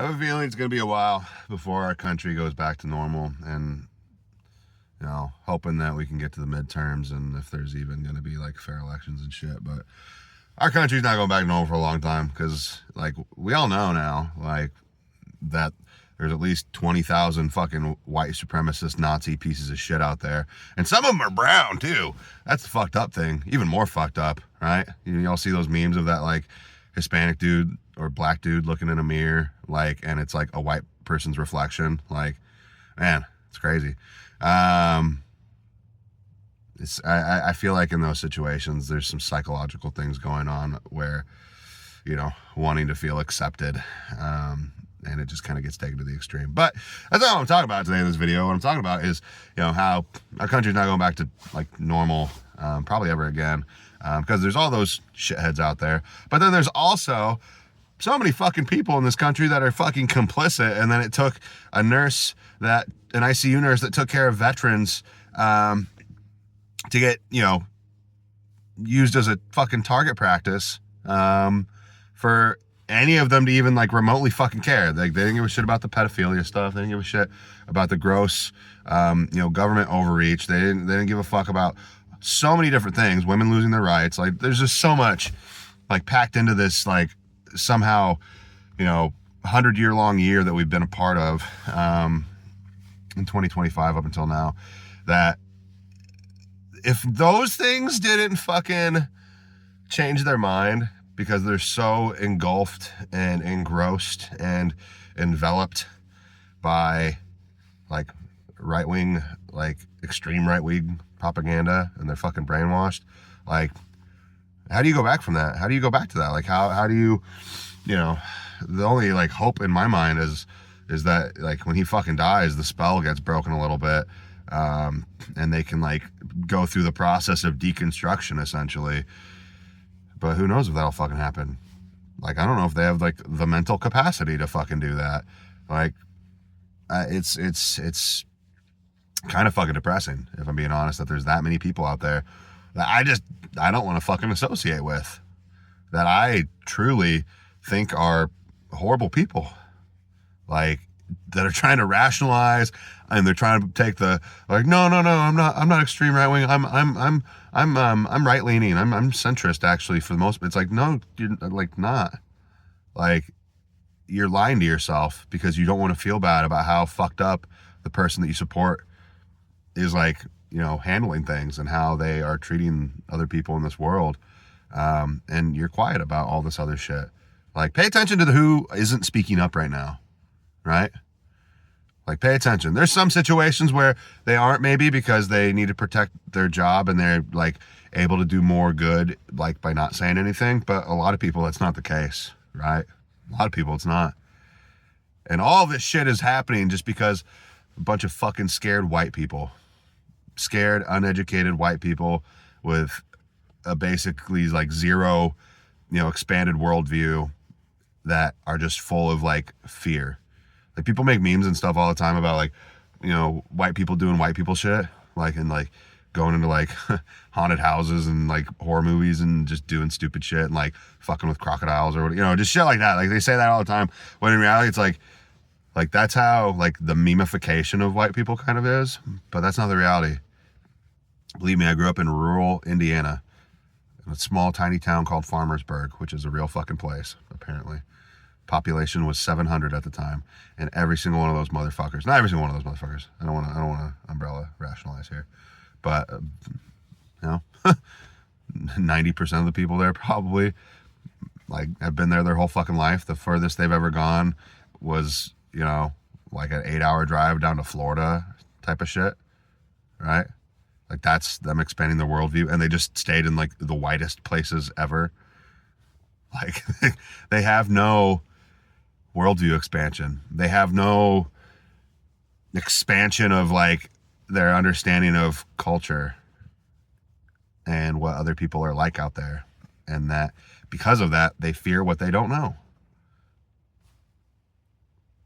I have a feeling it's going to be a while before our country goes back to normal, and hoping that we can get to the midterms and if there's even going to be like fair elections and shit. But our country's not going back to normal for a long time because, like, we all know now, like, that there's at least 20,000 fucking white supremacist Nazi pieces of shit out there, and some of them are brown too. That's the fucked up thing. Even more fucked up, right? You all see those memes of that like Hispanic dude or black dude looking in a mirror, like, and it's like a white person's reflection. Like, man, it's crazy. I feel like in those situations there's some psychological things going on where, wanting to feel accepted, and it just kind of gets taken to the extreme. But that's not what I'm talking about today in this video. What I'm talking about is, how our country's not going back to like normal, probably ever again, because there's all those shitheads out there. But then there's also so many fucking people in this country that are fucking complicit. And then it took an ICU nurse that took care of veterans, to get, used as a fucking target practice, for any of them to even like remotely fucking care. Like, they didn't give a shit about the pedophilia stuff. They didn't give a shit about the gross, government overreach. They didn't give a fuck about so many different things. Women losing their rights. Like, there's just so much like packed into this, like, somehow, 100-year-long year that we've been a part of, in 2025 up until now, that if those things didn't fucking change their mind because they're so engulfed and engrossed and enveloped by like right-wing, like extreme right-wing propaganda, and they're fucking brainwashed, like, how do you go back from that? How do you go back to that? Like, how do you, the only like hope in my mind is that like when he fucking dies, the spell gets broken a little bit, and they can like go through the process of deconstruction essentially. But who knows if that'll fucking happen? Like, I don't know if they have like the mental capacity to fucking do that. Like, it's kind of fucking depressing, if I'm being honest, that there's that many people out there that I don't want to fucking associate with, that I truly think are horrible people, like, that are trying to rationalize, and they're trying to take the like, no, I'm not extreme right wing. I'm right leaning. I'm centrist actually for the most. It's like, no, you're like not. Like, you're lying to yourself because you don't want to feel bad about how fucked up the person that you support is, like, handling things and how they are treating other people in this world. And you're quiet about all this other shit. Like, pay attention to who isn't speaking up right now, right? Like, pay attention. There's some situations where they aren't, maybe because they need to protect their job and they're like able to do more good, like, by not saying anything. But a lot of people, that's not the case, right? A lot of people, it's not. And all this shit is happening just because a bunch of fucking scared white people, scared, uneducated white people with a basically like zero, expanded worldview, that are just full of like fear. Like, people make memes and stuff all the time about like, white people doing white people shit, like, and like going into like haunted houses and like horror movies and just doing stupid shit and like fucking with crocodiles or just shit like that. Like, they say that all the time, when in reality it's like that's how like the memification of white people kind of is, but that's not the reality. Believe me, I grew up in rural Indiana, in a small tiny town called Farmersburg, which is a real fucking place apparently. Population was 700 at the time, and every single one of those motherfuckers, not every single one of those motherfuckers, I don't want to umbrella rationalize here, but 90% of the people there probably like have been there their whole fucking life. The furthest they've ever gone was, like an 8-hour drive down to Florida type of shit, right? Like, that's them expanding their worldview, and they just stayed in like the whitest places ever. Like, they have no worldview expansion. They have no expansion of like their understanding of culture and what other people are like out there. And that because of that, they fear what they don't know.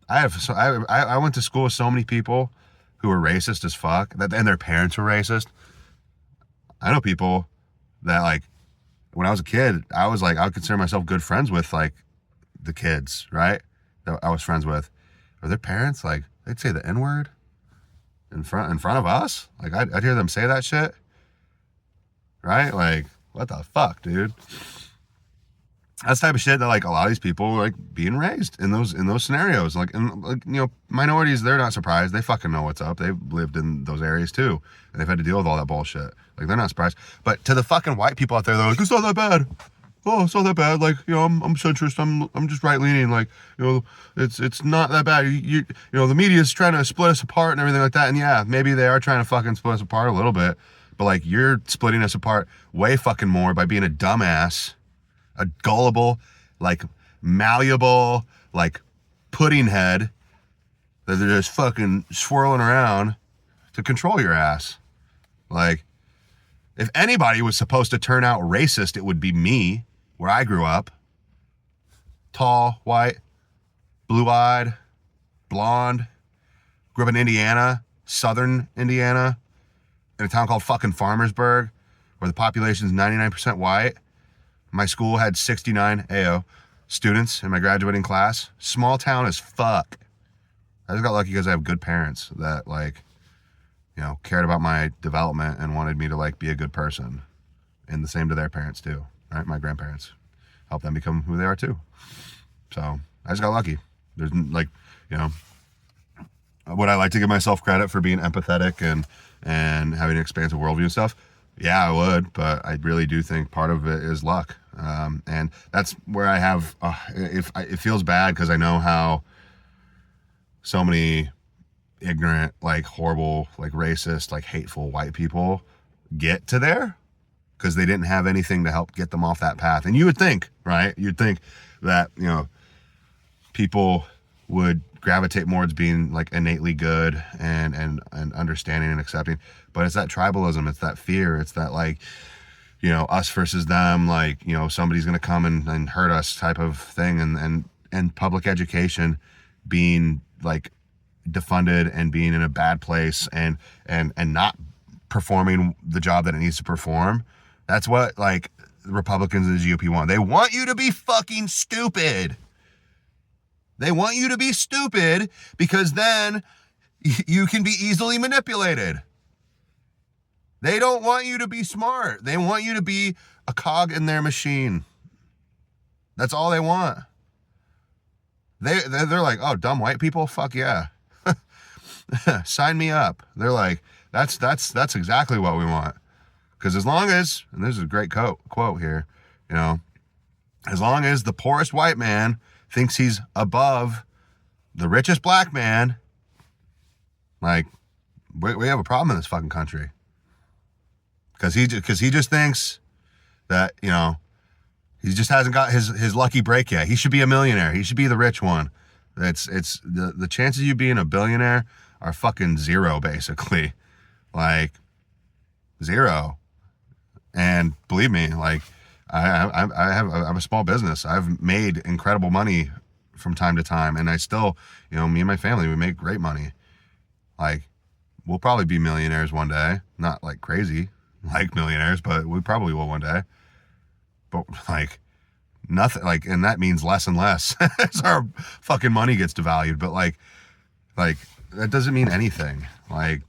I went to school with so many people who were racist as fuck, and their parents were racist. I know people that, like, when I was a kid, I would consider myself good friends with like the kids, right? that I was friends with, or their parents, like, they'd say the N-word in front of us. Like, I'd hear them say that shit, right? Like, what the fuck, dude? That's the type of shit that, like, a lot of these people are, like, being raised in those scenarios. Like, and, like, you know, minorities, they're not surprised. They fucking know what's up. They've lived in those areas too, and they've had to deal with all that bullshit. Like, they're not surprised. But to the fucking white people out there, they're like, it's not that bad. Oh, it's not that bad. Like, you know, I'm centrist. I'm just right leaning. Like, you know, it's not that bad. You know, the media is trying to split us apart and everything like that. And yeah, maybe they are trying to fucking split us apart a little bit. But like, you're splitting us apart way fucking more by being a dumbass, a gullible, like malleable, like pudding head that they're just fucking swirling around to control your ass. Like, if anybody was supposed to turn out racist, it would be me, where I grew up. Tall, white, blue-eyed, blonde. Grew up in Indiana, southern Indiana, in a town called fucking Farmersburg, where the population is 99% white. My school had 69 students in my graduating class. Small town as fuck. I just got lucky because I have good parents that, like, you know, cared about my development and wanted me to, like, be a good person. And the same to their parents too, right? My grandparents helped them become who they are too. So I just got lucky. There's, like, you know, would I like to give myself credit for being empathetic and having an expansive worldview and stuff? Yeah, I would, but I really do think part of it is luck. And that's where I have, it feels bad because I know how so many ignorant, like, horrible, like, racist, like, hateful white people get to there because they didn't have anything to help get them off that path. And you would think, right? You'd think that, you know, people would gravitate more towards being, like, innately good and understanding and accepting. But it's that tribalism, it's that fear, it's that, like, you know, us versus them, like, you know, somebody's gonna come and hurt us type of thing. And public education being, like, defunded and being in a bad place and not performing the job that it needs to perform. That's what, like, the Republicans and the GOP want. They want you to be fucking stupid. They want you to be stupid because then you can be easily manipulated. They don't want you to be smart. They want you to be a cog in their machine. That's all they want. They're like, oh, dumb white people? Fuck yeah. Sign me up. They're like, that's exactly what we want. Because as long as, and this is a great quote here, you know, as long as the poorest white man thinks he's above the richest black man, like, we have a problem in this fucking country. Because he just thinks that, you know, he just hasn't got his lucky break yet. He should be a millionaire. He should be the rich one. It's the chances of you being a billionaire are fucking zero, basically. Like, zero. And believe me, like, I have a small business. I've made incredible money from time to time, and I still, you know, me and my family, we make great money. Like, we'll probably be millionaires one day. Not like crazy, like millionaires, but we probably will one day. But, like, nothing, like, and that means less and less as our fucking money gets devalued. But like that doesn't mean anything. Like,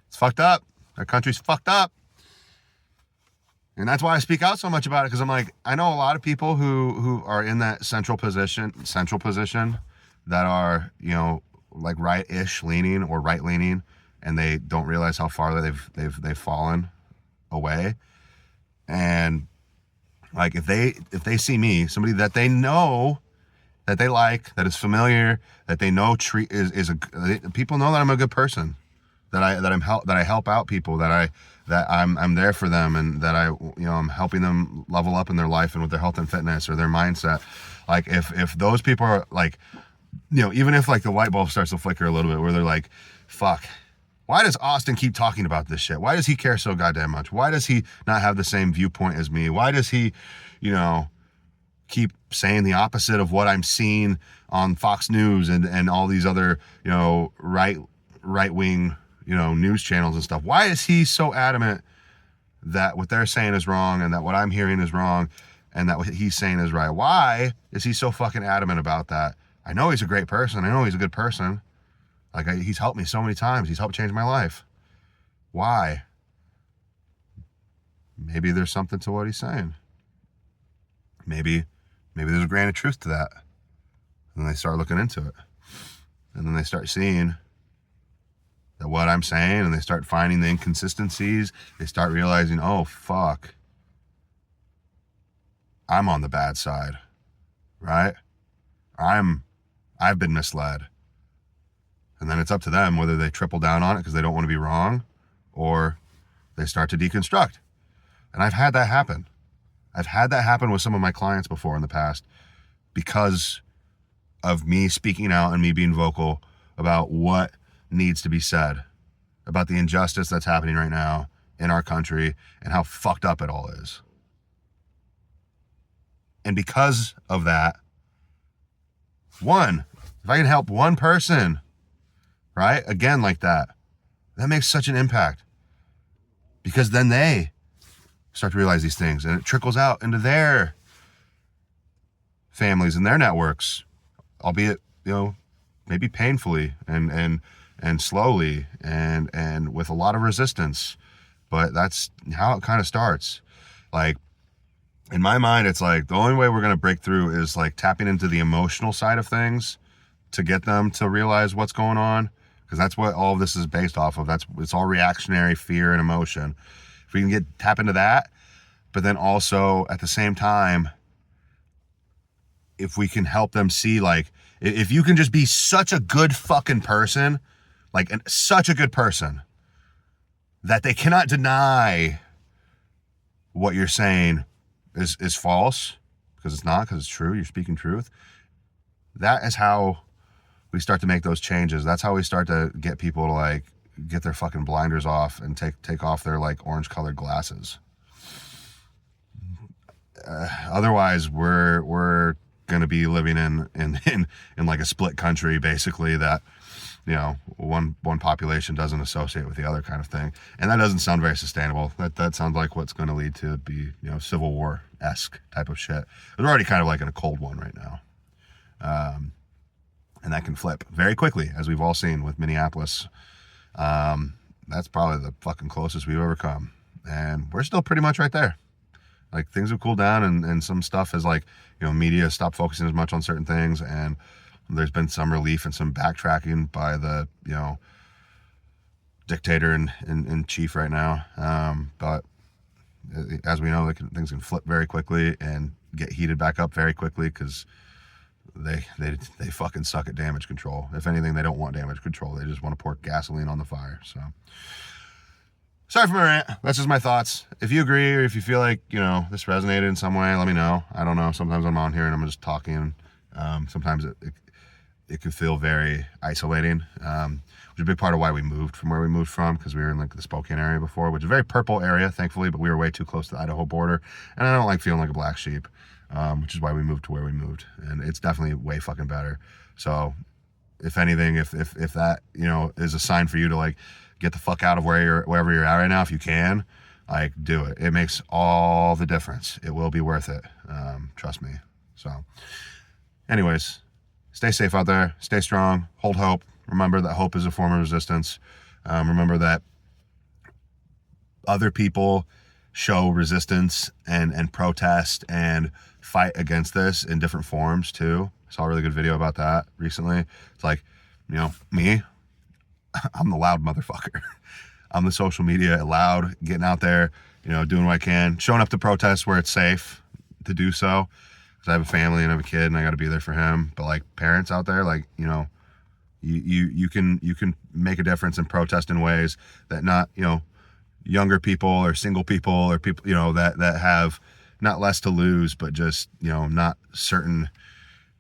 it's fucked up. Our country's fucked up. And that's why I speak out so much about it, because I'm like, I know a lot of people who are in that central position that are, you know, like right-ish leaning or right leaning, and they don't realize how far they've fallen away. And like, if they see me, somebody that they know, that they like, that is familiar, that they know people know that I'm a good person, that I help out people, that I'm there for them, and that I'm helping them level up in their life and with their health and fitness or their mindset. Like, if those people are like, you know, even if like the light bulb starts to flicker a little bit, where they're like, fuck, why does Austin keep talking about this shit? Why does he care so goddamn much? Why does he not have the same viewpoint as me? Why does he, you know, keep saying the opposite of what I'm seeing on Fox News and all these other, you know, right-wing, you know, news channels and stuff? Why is he so adamant that what they're saying is wrong and that what I'm hearing is wrong? and that what he's saying is right. Why is he so fucking adamant about that? I know he's a great person. I know he's a good person. Like, he's helped me so many times. He's helped change my life. Why? Maybe there's something to what he's saying. Maybe there's a grain of truth to that. And then they start looking into it. And then they start seeing that what I'm saying, and they start finding the inconsistencies. They start realizing, oh, fuck, I'm on the bad side, right? I've been misled. And then it's up to them whether they triple down on it because they don't want to be wrong, or they start to deconstruct. And I've had that happen. I've had that happen with some of my clients before in the past because of me speaking out and me being vocal about what needs to be said about the injustice that's happening right now in our country and how fucked up it all is. And because of that, if I can help one person, right, again, like that makes such an impact, because then they start to realize these things and it trickles out into their families and their networks, albeit, maybe painfully and slowly and with a lot of resistance. But that's how it kind of starts. Like, in my mind, it's like the only way we're going to break through is like tapping into the emotional side of things to get them to realize what's going on, because that's what all of this is based off of. It's all reactionary fear and emotion. If we can tap into that, but then also at the same time, if we can help them see, like, if you can just be such a good fucking person, like such a good person that they cannot deny what you're saying is false, because it's not, because it's true, you're speaking truth. That is how we start to make those changes. That's how we start to get people to like get their fucking blinders off and take off their like orange colored glasses. Otherwise we're going to be living in like a split country, basically, that one population doesn't associate with the other, kind of thing. And that doesn't sound very sustainable. That sounds like what's going to lead to be Civil War-esque type of shit. We're already kind of like in a cold one right now, and that can flip very quickly, as we've all seen with Minneapolis. That's probably the fucking closest we've ever come, and we're still pretty much right there. Like, things have cooled down, and some stuff has, like, media stopped focusing as much on certain things, and there's been some relief and some backtracking by the, dictator in chief right now. But as we know, things can flip very quickly and get heated back up very quickly, because they fucking suck at damage control. If anything, they don't want damage control. They just want to pour gasoline on the fire. So, sorry for my rant. That's just my thoughts. If you agree, or if you feel like, this resonated in some way, let me know. I don't know. Sometimes I'm on here and I'm just talking. Sometimes it can feel very isolating, which is a big part of why we moved from where we moved from, because we were in like the Spokane area before, which is a very purple area, thankfully, but we were way too close to the Idaho border, and I don't like feeling like a black sheep, which is why we moved to where we moved, and it's definitely way fucking better. So if anything, if that, is a sign for you to like get the fuck out of wherever you're at right now, if you can, like, do it. It makes all the difference. It will be worth it. Trust me. So anyways, stay safe out there, stay strong, hold hope. Remember that hope is a form of resistance. Remember that other people show resistance and protest and fight against this in different forms too. I saw a really good video about that recently. It's like, me, I'm the loud motherfucker. I'm the social media loud, getting out there, doing what I can, showing up to protests where it's safe to do so. Because I have a family and I have a kid and I got to be there for him. But like, parents out there, like, you can make a difference and protest in ways that not, younger people or single people or people, that have not less to lose, but just, not certain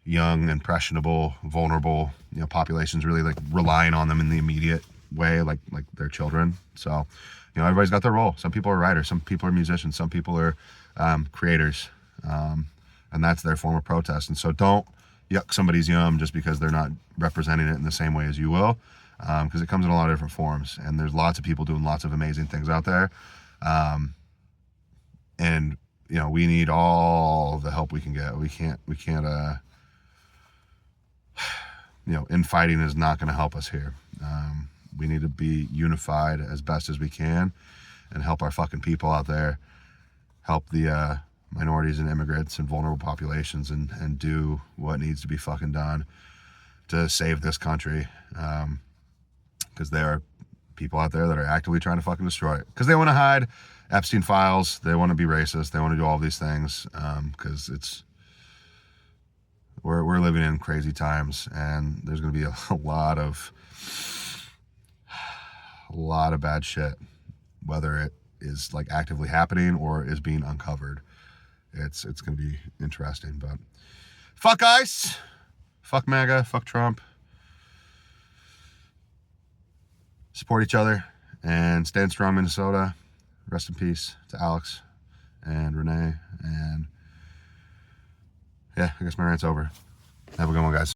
young, impressionable, vulnerable, populations really like relying on them in the immediate way, like their children. So, everybody's got their role. Some people are writers, some people are musicians, some people are creators, and that's their form of protest. And so don't yuck somebody's yum just because they're not representing it in the same way as you will, because it comes in a lot of different forms, and there's lots of people doing lots of amazing things out there, and we need all the help we can get. We can't, infighting is not going to help us here. We need to be unified as best as we can and help our fucking people out there, help the minorities and immigrants and vulnerable populations, and do what needs to be fucking done to save this country. Because there are people out there that are actively trying to fucking destroy it. Because they want to hide Epstein files, they want to be racist, they want to do all these things. Because we're living in crazy times, and there's going to be a lot of bad shit, whether it is like actively happening or is being uncovered. It's going to be interesting. But fuck ICE, fuck MAGA, fuck Trump. Support each other and stand strong, Minnesota. Rest in peace to Alex and Renee. And yeah, I guess my rant's over. Have a good one, guys.